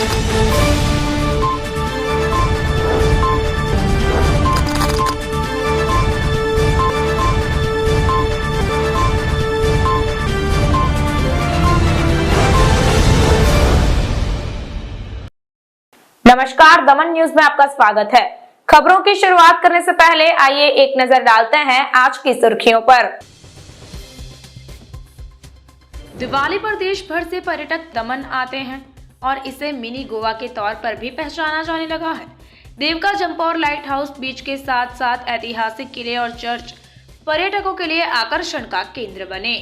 नमस्कार, दमन न्यूज में आपका स्वागत है। खबरों की शुरुआत करने से पहले आइए एक नजर डालते हैं आज की सुर्खियों पर। दिवाली पर देश भर से पर्यटक दमन आते हैं और इसे मिनी गोवा के तौर पर भी पहचाना जाने लगा है। देवका जंपौर लाइट हाउस बीच के साथ साथ ऐतिहासिक किले और चर्च पर्यटकों के लिए आकर्षण का केंद्र बने।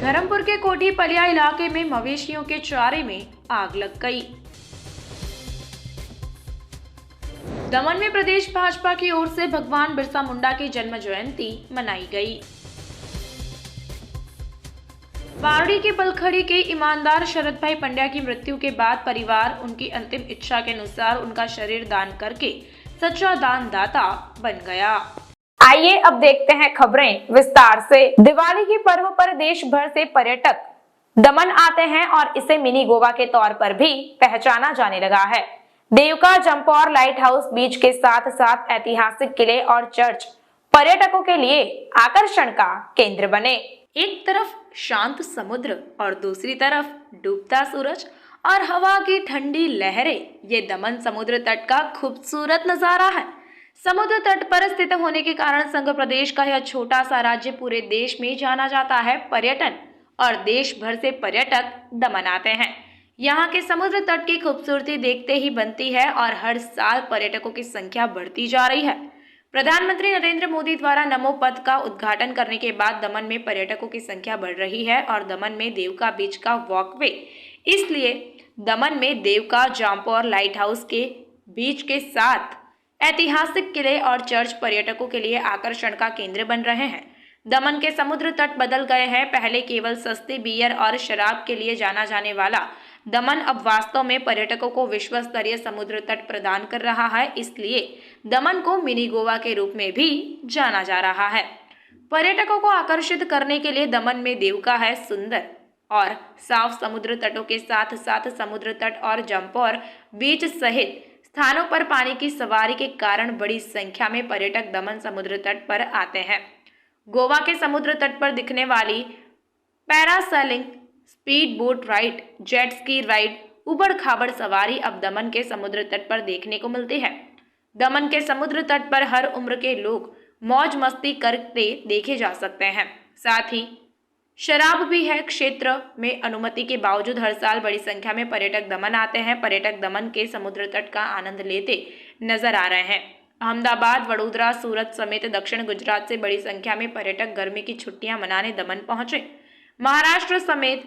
धर्मपुर के कोठी पलिया इलाके में मवेशियों के चारे में आग लग गई। दमन में प्रदेश भाजपा की ओर से भगवान बिरसा मुंडा की जन्म जयंती मनाई गई। वारड़ी के पलखड़ी के ईमानदार शरद भाई पंड्या की मृत्यु के बाद परिवार उनकी अंतिम इच्छा के अनुसार उनका शरीर दान करके सच्चा दानदाता बन गया। आइए अब देखते हैं खबरें विस्तार से। दिवाली के पर्व पर देश भर से पर्यटक दमन आते हैं और इसे मिनी गोवा के तौर पर भी पहचाना जाने लगा है। देवका जंपौर लाइट हाउस बीच के साथ साथ ऐतिहासिक किले और चर्च पर्यटकों के लिए आकर्षण का केंद्र बने। एक तरफ शांत समुद्र और दूसरी तरफ डूबता सूरज और हवा की ठंडी लहरें, ये दमन समुद्र तट का खूबसूरत नजारा है। समुद्र तट पर स्थित होने के कारण संघ प्रदेश का यह छोटा सा राज्य पूरे देश में जाना जाता है। पर्यटन और देश भर से पर्यटक दमन आते हैं। यहाँ के समुद्र तट की खूबसूरती देखते ही बनती है और हर साल पर्यटकों की संख्या बढ़ती जा रही है। प्रधानमंत्री नरेंद्र मोदी द्वारा नमो पथ का उद्घाटन करने के बाद दमन में पर्यटकों की संख्या बढ़ रही है और दमन में देवका बीच का वॉकवे, इसलिए दमन में देवका जंपौर लाइट हाउस के बीच के साथ ऐतिहासिक किले और चर्च पर्यटकों के लिए आकर्षण का केंद्र बन रहे हैं। दमन के समुद्र तट बदल गए हैं। पहले केवल सस्ती बियर और शराब के लिए जाना जाने वाला दमन अब वास्तव में पर्यटकों को विश्व स्तरीय समुद्र तट प्रदान कर रहा है। इसलिए दमन को मिनी गोवा के रूप में भी जाना जा रहा है। पर्यटकों को आकर्षित करने के लिए दमन में देवका है सुंदर और साफ समुद्र तटों के साथ साथ समुद्र तट और जंपौर बीच सहित स्थानों पर पानी की सवारी के कारण बड़ी संख्या में पर्यटक दमन समुद्र तट पर आते हैं। गोवा के समुद्र तट पर दिखने वाली parasailing, speed boat ride, jet ski ride, उबड़ खाबड़ सवारी अब दमन के समुद्र तट पर देखने को मिलती है। दमन के समुद्र तट पर हर उम्र के लोग मौज मस्ती करते देखे जा सकते हैं। साथ ही शराब भी है। क्षेत्र में अनुमति के बावजूद हर साल बड़ी संख्या में पर्यटक दमन आते हैं। पर्यटक दमन के समुद्र तट का आनंद लेते नजर आ रहे हैं। अहमदाबाद, वडोदरा, सूरत समेत दक्षिण गुजरात से बड़ी संख्या में पर्यटक गर्मी की छुट्टियां मनाने दमन पहुंचे। महाराष्ट्र समेत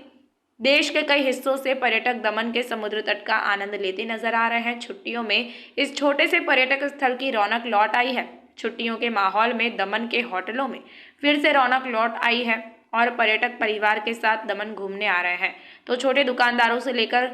देश के कई हिस्सों से पर्यटक दमन के समुद्र तट का आनंद लेते नजर आ रहे हैं। छुट्टियों में इस छोटे से पर्यटक स्थल की रौनक लौट आई है। छुट्टियों के माहौल में दमन के होटलों में फिर से रौनक लौट आई है और पर्यटक परिवार के साथ दमन घूमने आ रहे हैं। तो छोटे दुकानदारों से लेकर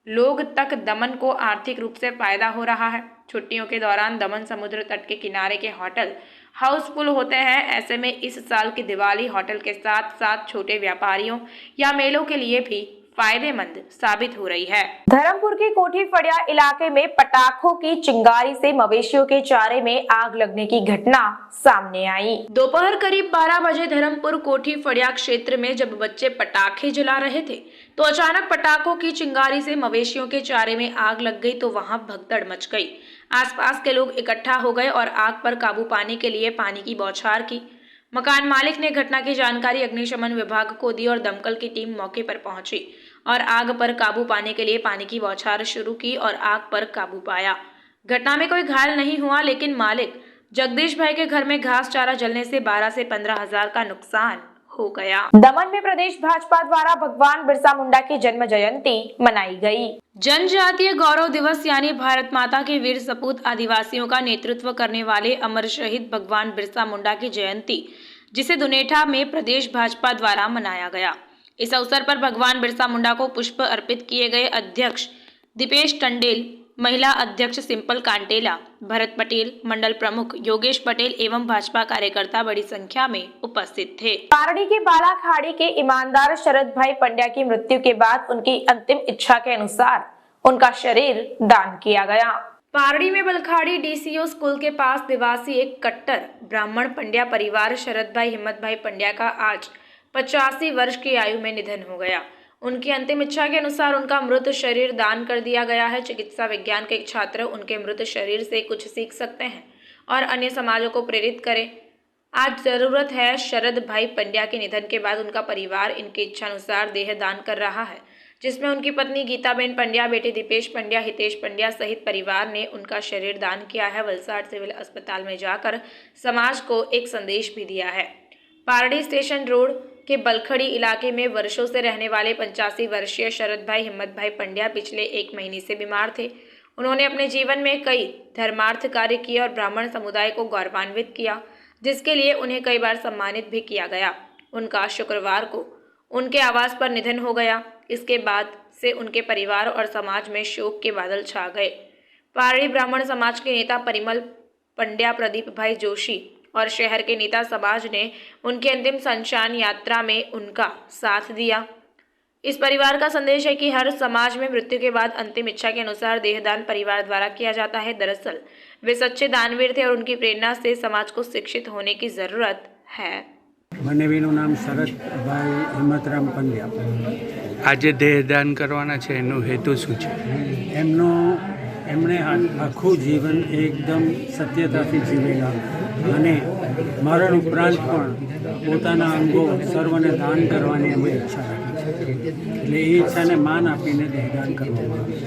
लोग तक दमन को आर्थिक रूप से फायदा हो रहा है। छुट्टियों के दौरान दमन समुद्र तट के किनारे के होटल हाउसफुल होते हैं। ऐसे में इस साल की दिवाली होटल के साथ साथ छोटे व्यापारियों या मेलों के लिए भी फायदेमंद साबित हो रही है। धर्मपुर के कोठी फड़िया इलाके में पटाखों की चिंगारी से मवेशियों के चारे में आग लगने की घटना सामने आई। दोपहर करीब 12 बजे धर्मपुर कोठी फड़िया क्षेत्र में जब बच्चे पटाखे जला रहे थे तो अचानक पटाखों की चिंगारी से मवेशियों के चारे में आग लग गई तो वहां भगदड़ मच गई। आसपास के लोग इकट्ठा हो गए और आग पर काबू पाने के लिए पानी की बौछार की। मकान मालिक ने घटना की जानकारी अग्निशमन विभाग को दी और दमकल की टीम मौके पर पहुंची और आग पर काबू पाने के लिए पानी की बौछार शुरू की और आग पर काबू पाया। घटना में कोई घायल नहीं हुआ, लेकिन मालिक जगदीश भाई के घर में घास चारा जलने से 12 से 15 हजार का नुकसान हो गया। दमन में प्रदेश भाजपा द्वारा भगवान बिरसा मुंडा की जन्म जयंती मनाई गई। जनजातीय गौरव दिवस यानी भारत माता के वीर सपूत आदिवासियों का नेतृत्व करने वाले अमर शहीद भगवान बिरसा मुंडा की जयंती, जिसे दुनेठा में प्रदेश भाजपा द्वारा मनाया गया। इस अवसर पर भगवान बिरसा मुंडा को पुष्प अर्पित किए गए। अध्यक्ष दीपेश टंडेल, महिला अध्यक्ष सिंपल कांटेला, भरत पटेल, मंडल प्रमुख योगेश पटेल एवं भाजपा कार्यकर्ता बड़ी संख्या में उपस्थित थे। पारडी के बालाखाड़ी के ईमानदार शरद भाई पंड्या की मृत्यु के बाद उनकी अंतिम इच्छा के अनुसार उनका शरीर दान किया गया। पारडी में बलखाड़ी डीसीओ स्कूल के पास निवासी एक कट्टर ब्राह्मण पंड्या परिवार शरद भाई हिम्मत भाई पंड्या का आज 85 वर्ष की आयु में निधन हो गया। उनकी अंतिम इच्छा के अनुसार उनका मृत शरीर दान कर दिया गया है। चिकित्सा विज्ञान के एक छात्र उनके मृत शरीर से कुछ सीख सकते हैं और अन्य समाजों को प्रेरित करें। आज जरूरत है। शरद भाई पंड्या के निधन के बाद उनका परिवार इनकी इच्छा अनुसार देह दान कर रहा है, जिसमें उनकी पत्नी गीताबेन पंड्या, बेटे दीपेश पंड्या, हितेश पंड्या सहित परिवार ने उनका शरीर दान किया है। वलसाड सिविल अस्पताल में जाकर समाज को एक संदेश भी दिया है। पारडी स्टेशन रोड के बलखड़ी इलाके में वर्षों से रहने वाले 85 वर्षीय शरद भाई हिम्मत भाई पंड्या पिछले 1 महीने से बीमार थे। उन्होंने अपने जीवन में कई धर्मार्थ कार्य किए और ब्राह्मण समुदाय को गौरवान्वित किया, जिसके लिए उन्हें कई बार सम्मानित भी किया गया। उनका शुक्रवार को उनके आवास पर निधन हो गया। इसके बाद से उनके परिवार और समाज में शोक के बादल छा गए। पारडी ब्राह्मण समाज के नेता परिमल पंड्या, प्रदीप भाई जोशी और शहर के नेता समाज ने उनकी अंतिम संशान यात्रा में उनका साथ दिया। इस परिवार का संदेश है कि हर समाज में मृत्यु के बाद अंतिम इच्छा के अनुसार देहदान परिवार द्वारा किया जाता है। दरअसल वे सच्चे दानवीर थे और उनकी प्रेरणा से समाज को शिक्षित होने की जरूरत है। બંનેવીનું નામ શરદભાઈ હિંમતરામ પંડ્યા। આજે દેહદાન કરવાના છે એનો હેતુ શું છે? એમણે આખું જીવન એકદમ સત્યતાથી જીવેલા અને મરણ ઉપરાંત પણ પોતાના અંગો સર્વને દાન કરવાની એમણે ઈચ્છા રાખી છે, એટલે એ ઈચ્છાને માન આપીને દેહદાન કરવામાં આવે છે।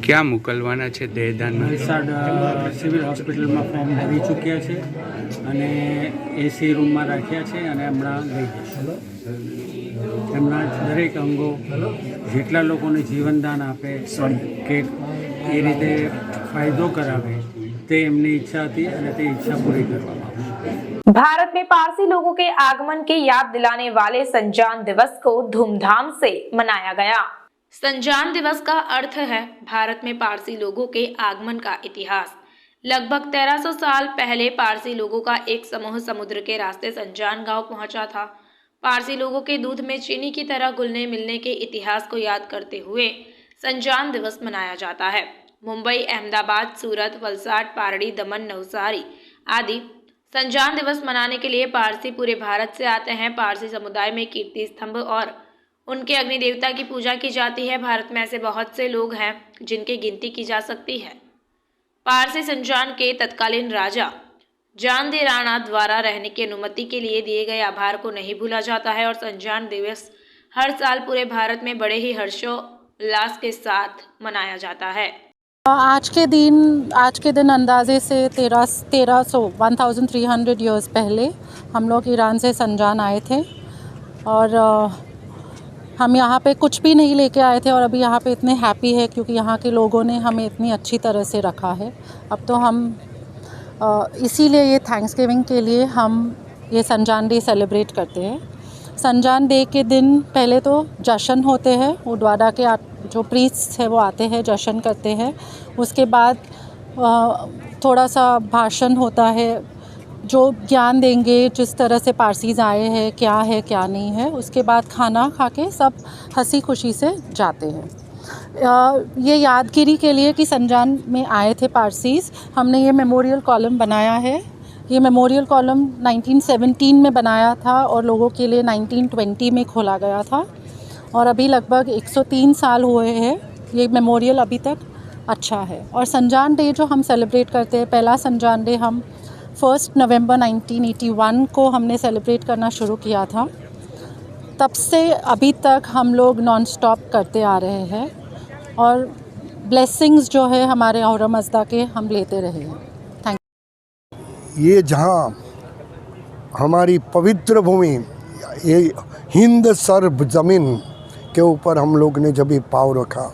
ક્યાં મોકલવાના છે દેહદાનમાં? વલસાડ સિવિલ હોસ્પિટલમાં ફોર્મ ભરી ચૂક્યા છે અને એસી રૂમમાં રાખ્યા છે અને હમણાં લઈ જશે। એમના દરેક અંગો જેટલા લોકોને જીવનદાન આપે કે એ રીતે ફાયદો કરાવે તે એમની ઈચ્છા હતી અને તે ઈચ્છા પૂરી કરવામાં આવશે। भारत में पारसी लोगों के आगमन की याद दिलाने वाले संजान दिवस को धूमधाम से मनाया गया। संजान दिवस का अर्थ है भारत में पारसी लोगों के आगमन का इतिहास। लगभग 1300 साल पहले पारसी लोगों का एक समूह समुद्र के रास्ते संजान गांव पहुंचा था। पारसी लोगों के दूध में चीनी की तरह घुलने मिलने के इतिहास को याद करते हुए संजान दिवस मनाया जाता है। मुंबई, अहमदाबाद, सूरत, वलसाड, पारडी, दमन, नवसारी आदि संजान दिवस मनाने के लिए पारसी पूरे भारत से आते हैं। पारसी समुदाय में कीर्ति स्तंभ और उनके अग्नि देवता की पूजा की जाती है। भारत में ऐसे बहुत से लोग हैं जिनकी गिनती की जा सकती है। पारसी संजान के तत्कालीन राजा जान दे राणा द्वारा रहने की अनुमति के लिए दिए गए आभार को नहीं भूला जाता है और संजान दिवस हर साल पूरे भारत में बड़े ही हर्षोल्लास के साथ मनाया जाता है। आज के दिन अंदाजे से 1300 ईयर्स पहले हम लोग ईरान से संजान आए थे और हम यहाँ पे कुछ भी नहीं लेके आए थे और अभी यहाँ पे इतने हैप्पी है क्योंकि यहाँ के लोगों ने हमें इतनी अच्छी तरह से रखा है। अब तो हम इसीलिए ये थैंक्सगिविंग के लिए हम ये संजान डे सेलिब्रेट करते हैं। संजान डे के दिन पहले तो जश्न होते हैं, उडवाडा के जो प्रीस्ट है वो आते हैं, जश्न करते हैं। उसके बाद थोड़ा सा भाषण होता है जो ज्ञान देंगे जिस तरह से पारसीज आए हैं, क्या है क्या नहीं है। उसके बाद खाना खा के सब हंसी खुशी से जाते हैं। ये यादगिरी के लिए कि संजान में आए थे पारसीज, हमने ये मेमोरियल कॉलम बनाया है। ये मेमोरियल कॉलम 1917 में बनाया था और लोगों के लिए 1920 में खोला गया था और अभी लगभग 103 साल हुए हैं। ये मेमोरियल अभी तक अच्छा है। और संजान डे जो हम सेलिब्रेट करते हैं, पहला संजान डे हम 1 नवंबर 1981 को हमने सेलिब्रेट करना शुरू किया था। तब से अभी तक हम लोग नॉन स्टॉप करते आ रहे हैं और ब्लेसिंग्स जो है हमारे औरा मज़दा के हम लेते रहे हैं। Thank you. ये जहाँ हमारी पवित्र भूमि, ये हिंद सर्व ज़मीन के ऊपर हम लोग ने जब ये पाँव रखा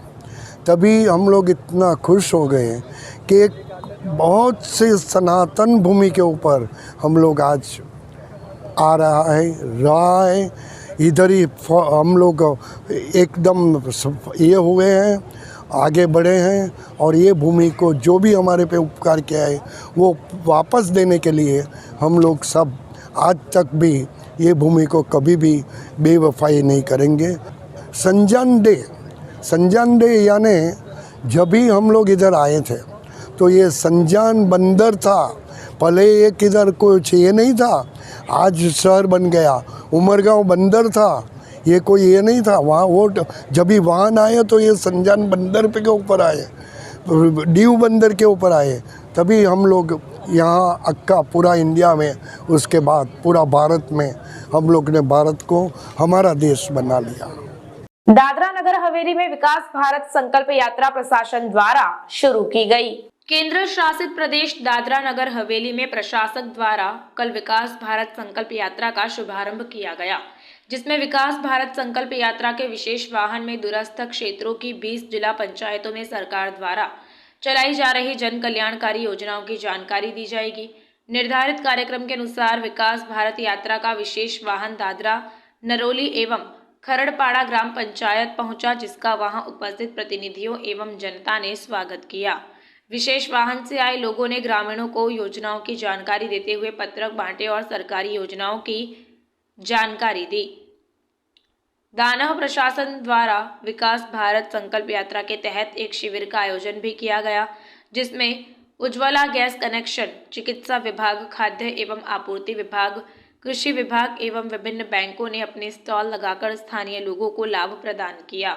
तभी हम लोग इतना खुश हो गए कि एक बहुत से सनातन भूमि के ऊपर हम लोग आज आ रहा है। इधर ही हम लोग एकदम ये हुए हैं आगे बढ़े हैं और ये भूमि को जो भी हमारे पे उपकार किया है वो वापस देने के लिए हम लोग सब आज तक भी ये भूमि को कभी भी बेवफाई नहीं करेंगे। संजान डे यानी जब भी हम लोग इधर आए थे तो ये संजान बंदर था, पहले ये किधर कुछ ये नहीं था, आज शहर बन गया। उमरगांव बंदर था, ये कोई ये नहीं था वहाँ। वो जब भी वाहन आए तो ये संजान बंदर पे के ऊपर आए, दीव बंदर के ऊपर आए, तभी हम लोग यहाँ अक्का पूरा इंडिया में, उसके बाद पूरा भारत में हम लोग ने भारत को हमारा देश बना लिया। दादरा नगर हवेली में विकास भारत संकल्प यात्रा प्रशासन द्वारा शुरू की गई। केंद्र शासित प्रदेश दादरा नगर हवेली में प्रशासक द्वारा कल विकास भारत संकल्प यात्रा का शुभारंभ किया गया, जिसमें विकास भारत संकल्प यात्रा के विशेष वाहन में दूरस्थ क्षेत्रों की 20 जिला पंचायतों में सरकार द्वारा चलाई जा रही जन कल्याणकारी योजनाओं की जानकारी दी जाएगी। निर्धारित कार्यक्रम के अनुसार विकास भारत यात्रा का विशेष वाहन दादरा नरोली एवं खरड़पाड़ा ग्राम पंचायत पहुंचा, जिसका वहां उपस्थित प्रतिनिधियों एवं जनता ने स्वागत किया। विशेष वाहन से आए लोगों ने ग्रामीणों को योजनाओं की जानकारी देते हुए पत्रक बांटे और सरकारी योजनाओं की जानकारी दी। दानव प्रशासन द्वारा विकास भारत संकल्प यात्रा के तहत एक शिविर का आयोजन भी किया गया, जिसमें उज्ज्वला गैस कनेक्शन, चिकित्सा विभाग, खाद्य एवं आपूर्ति विभाग, कृषि विभाग एवं विभिन्न बैंकों ने अपने स्टॉल लगाकर स्थानीय लोगों को लाभ प्रदान किया।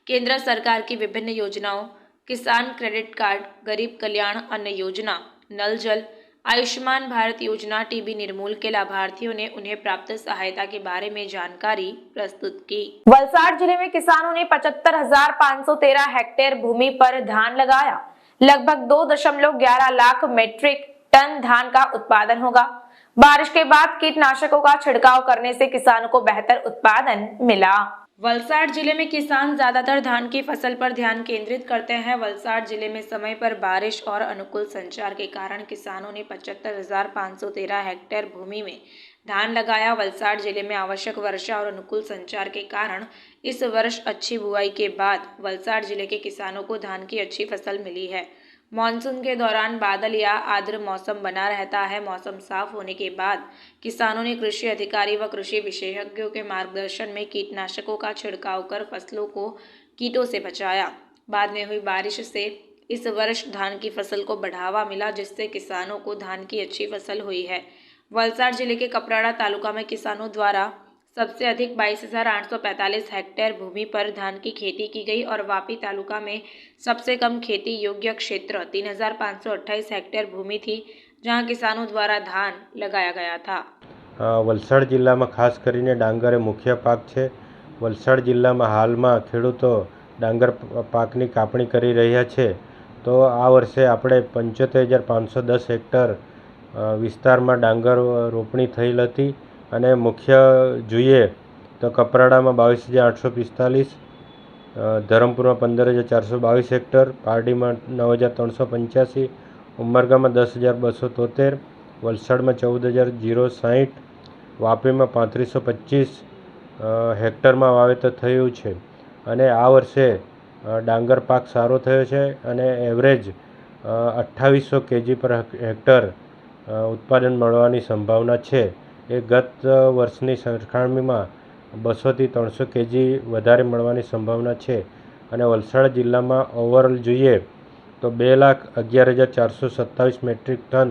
केंद्र सरकार की विभिन्न योजनाओं, किसान क्रेडिट कार्ड, गरीब कल्याण अन्न योजना, नल जल, आयुष्मान भारत योजना, टीबी निर्मूल के लाभार्थियों ने उन्हें प्राप्त सहायता के बारे में जानकारी प्रस्तुत की। वलसाड जिले में किसानों ने 75,513 हेक्टेयर भूमि पर धान लगाया। लगभग 2.11 लाख मीट्रिक टन धान का उत्पादन होगा। बारिश के बाद कीटनाशकों का छिड़काव करने से किसानों को बेहतर उत्पादन मिला। वलसाड जिले में किसान ज्यादातर धान की फसल पर ध्यान केंद्रित करते हैं। वलसाड जिले में समय पर बारिश और अनुकूल संचार के कारण किसानों ने 75,513 हेक्टेयर भूमि में धान लगाया। वलसाड जिले में आवश्यक वर्षा और अनुकूल संचार के कारण इस वर्ष अच्छी बुआई के बाद वलसाड जिले के किसानों को धान की अच्छी फसल मिली है। मानसून के दौरान बादल या आर्द्र मौसम बना रहता है। मौसम साफ होने के बाद किसानों ने कृषि अधिकारी व कृषि विशेषज्ञों के मार्गदर्शन में कीटनाशकों का छिड़काव कर फसलों को कीटों से बचाया। बाद में हुई बारिश से इस वर्ष धान की फसल को बढ़ावा मिला, जिससे किसानों को धान की अच्छी फसल हुई है। वलसाड जिले के कपराड़ा तालुका में किसानों द्वारा सबसे अधिक 22,845 हेक्टेयर भूमि पर धान की खेती की गई और वापी तालुका में सबसे कम खेती योग्य क्षेत्र 3,528 हेक्टेयर भूमि थी, जहां किसानों द्वारा धान लगाया गया था। वलसाड जिल्लाમાં ખાસ કરીને ડાંગર એ મુખ્ય પાક છે। વલસાડ જિલ્લામાં હાલમાં ખેડૂતો ડાંગર પાકની કાપણી કરી રહ્યા છે। તો આ વર્ષે આપણે 75,510 હેક્ટર વિસ્તારમાં ડાંગર રોપણી થયેલ હતી અને મુખ્ય જોઈએ તો કપરાડામાં 22,845, ધરમપુરમાં 15,422 હેક્ટર, પારડીમાં 9,385, ઉમરગામાં 10,273, વલસાડમાં 14,060, વાપીમાં 3,525 હેક્ટરમાં વાવેતર થયું છે અને આ વર્ષે ડાંગર પાક સારો થયો છે અને એવરેજ 2800 kg પર હેક્ટર ઉત્પાદન મળવાની સંભાવના છે। એ ગત વર્ષની સરખામણીમાં 200 થી 300 kg વધારે મળવાની સંભાવના છે અને વલસાડ જિલ્લામાં ઓવરઓલ જોઈએ તો 2,11,427 મેટ્રિક ટન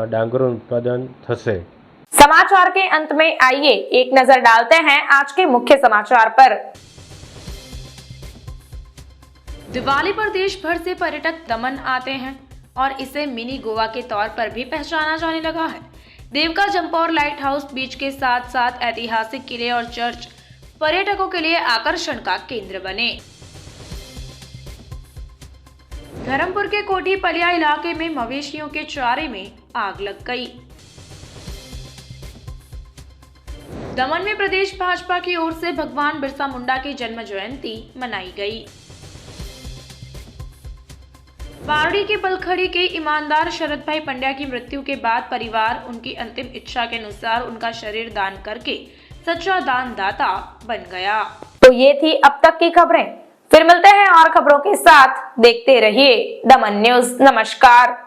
ડાંગરનું ઉત્પાદન થશે। समाचार के अंत में आइए एक नजर डालते हैं आज के मुख्य समाचार पर। दिवाली पर देश भर से पर्यटक दमन आते हैं और इसे मिनी गोवा के तौर पर भी पहचाना जाने लगा है। देवका जंपौर लाइट हाउस बीच के साथ साथ ऐतिहासिक किले और चर्च पर्यटकों के लिए आकर्षण का केंद्र बने। धर्मपुर के कोठी पलिया इलाके में मवेशियों के चारे में आग लग गई। दमन में प्रदेश भाजपा की ओर से भगवान बिरसा मुंडा की जन्म जयंती मनाई गई। पारडी के बलखड़ी के ईमानदार शरद भाई पंड्या की मृत्यु के बाद परिवार उनकी अंतिम इच्छा के अनुसार उनका शरीर दान करके सच्चा दानदाता बन गया। तो ये थी अब तक की खबरें। फिर मिलते हैं और खबरों के साथ, देखते रहिए दमन न्यूज। नमस्कार।